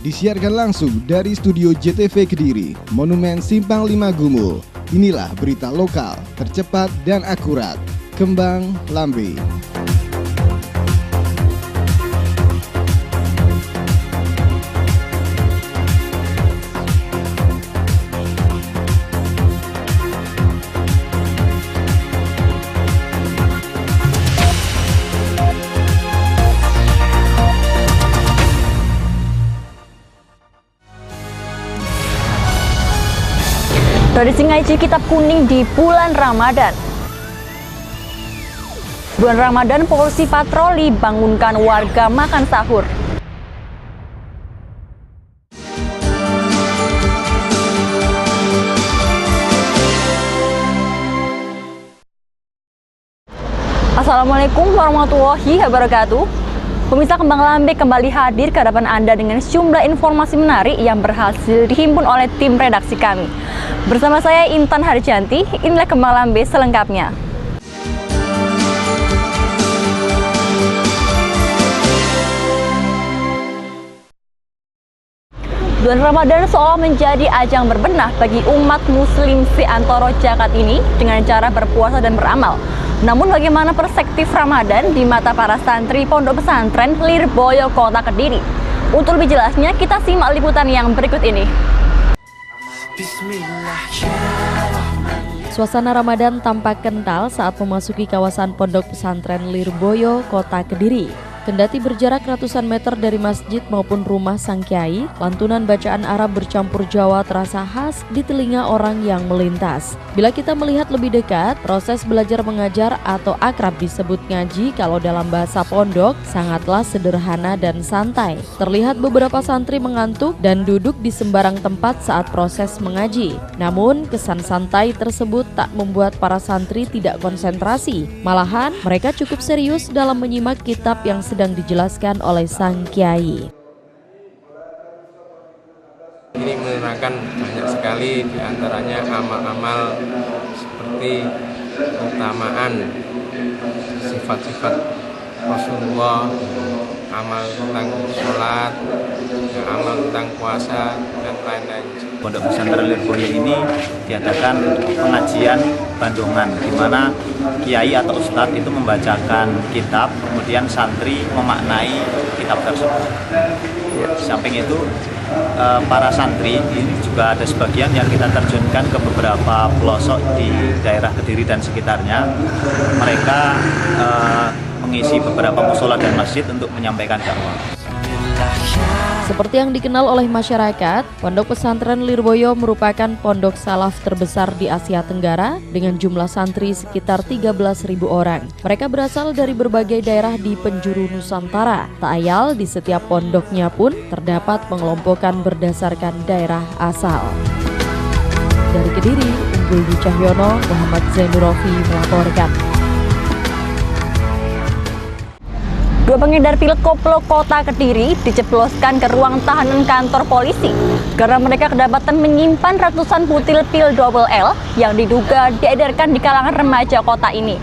disiarkan langsung dari studio JTV Kediri, Monumen Simpang 5 Gumul. Inilah berita lokal, tercepat dan akurat. Kembang Lambe. Tradisi ngaji kitab kuning di bulan Ramadan. Bulan Ramadan, polisi patroli bangunkan warga makan sahur. Assalamualaikum warahmatullahi wabarakatuh. Pemirsa, Kembang Lambe kembali hadir ke hadapan Anda dengan sejumlah informasi menarik yang berhasil dihimpun oleh tim redaksi kami. Bersama saya Intan Harjanti, inilah Kembang Lambe selengkapnya. Bulan Ramadan seolah menjadi ajang berbenah bagi umat muslim seantero jagat ini dengan cara berpuasa dan beramal. Namun bagaimana perspektif Ramadan di mata para santri Pondok Pesantren Lirboyo Kota Kediri? Untuk lebih jelasnya kita simak liputan yang berikut ini. Suasana Ramadan tampak kental saat memasuki kawasan Pondok Pesantren Lirboyo Kota Kediri. Kendati berjarak ratusan meter dari masjid maupun rumah sang kiai, lantunan bacaan Arab bercampur Jawa terasa khas di telinga orang yang melintas. Bila kita melihat lebih dekat, proses belajar mengajar atau akrab disebut ngaji kalau dalam bahasa pondok sangatlah sederhana dan santai. Terlihat beberapa santri mengantuk dan duduk di sembarang tempat saat proses mengaji. Namun, kesan santai tersebut tak membuat para santri tidak konsentrasi. Malahan, mereka cukup serius dalam menyimak kitab yang sedang dijelaskan oleh sang kiai. Ini menerangkan banyak sekali, diantaranya amal-amal seperti keutamaan sifat-sifat Rasulullah, amal tentang sholat, amal tentang puasa, dan lain-lain. Pondok Pesantren Lirboyo ini diadakan pengajian bandungan, di mana kiai atau ustadz itu membacakan kitab, kemudian santri memaknai kitab tersebut. Di samping itu, para santri ini juga ada sebagian yang kita terjunkan ke beberapa pelosok di daerah Kediri dan sekitarnya. Mereka mengisi beberapa musola dan masjid untuk menyampaikan dakwah. Seperti yang dikenal oleh masyarakat, Pondok Pesantren Lirboyo merupakan pondok salaf terbesar di Asia Tenggara dengan jumlah santri sekitar 13.000 orang. Mereka berasal dari berbagai daerah di penjuru Nusantara. Tak ayal di setiap pondoknya pun terdapat pengelompokan berdasarkan daerah asal. Dari Kediri, Unggul Dwi Cahyono, Muhammad Zainurofi melaporkan. Dua pengedar pil koplo Kota Kediri dijebloskan ke ruang tahanan kantor polisi karena mereka kedapatan menyimpan ratusan butir pil double L yang diduga diedarkan di kalangan remaja kota ini.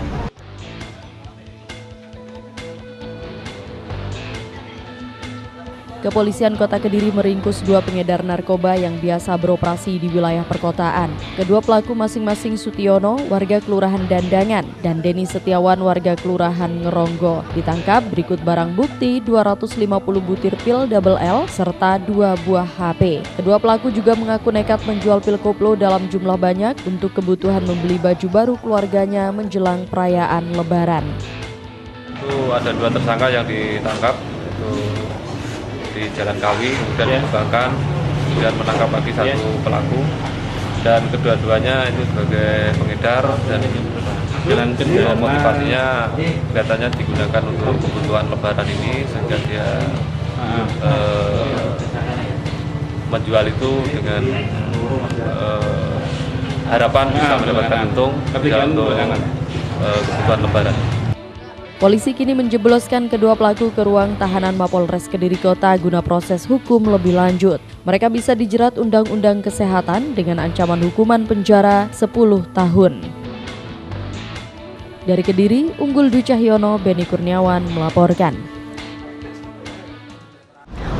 Kepolisian Kota Kediri meringkus dua pengedar narkoba yang biasa beroperasi di wilayah perkotaan. Kedua pelaku masing-masing Sutiono, warga Kelurahan Dandangan, dan Deni Setiawan, warga Kelurahan Ngeronggo. Ditangkap berikut barang bukti 250 butir pil double L serta 2 buah HP. Kedua pelaku juga mengaku nekat menjual pil koplo dalam jumlah banyak untuk kebutuhan membeli baju baru keluarganya menjelang perayaan Lebaran. Itu ada dua tersangka yang ditangkap, itu di Jalan Kawi, kemudian dikembangkan, kemudian menangkap lagi satu pelaku, dan kedua-duanya itu sebagai pengedar dan motivasinya kelihatannya digunakan untuk kebutuhan Lebaran ini, sehingga dia menjual itu dengan harapan bisa mendapatkan untung untuk kebutuhan Lebaran. Polisi kini menjebloskan kedua pelaku ke ruang tahanan Mapolres Kediri Kota guna proses hukum lebih lanjut. Mereka bisa dijerat Undang-Undang Kesehatan dengan ancaman hukuman penjara 10 tahun. Dari Kediri, Unggul Dwi Cahyono, Beni Kurniawan melaporkan.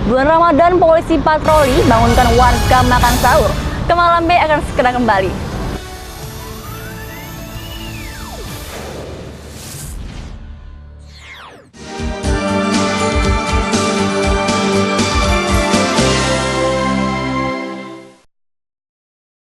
Bulan Ramadan, polisi patroli bangunkan warga makan sahur. Kemalam B akan segera kembali.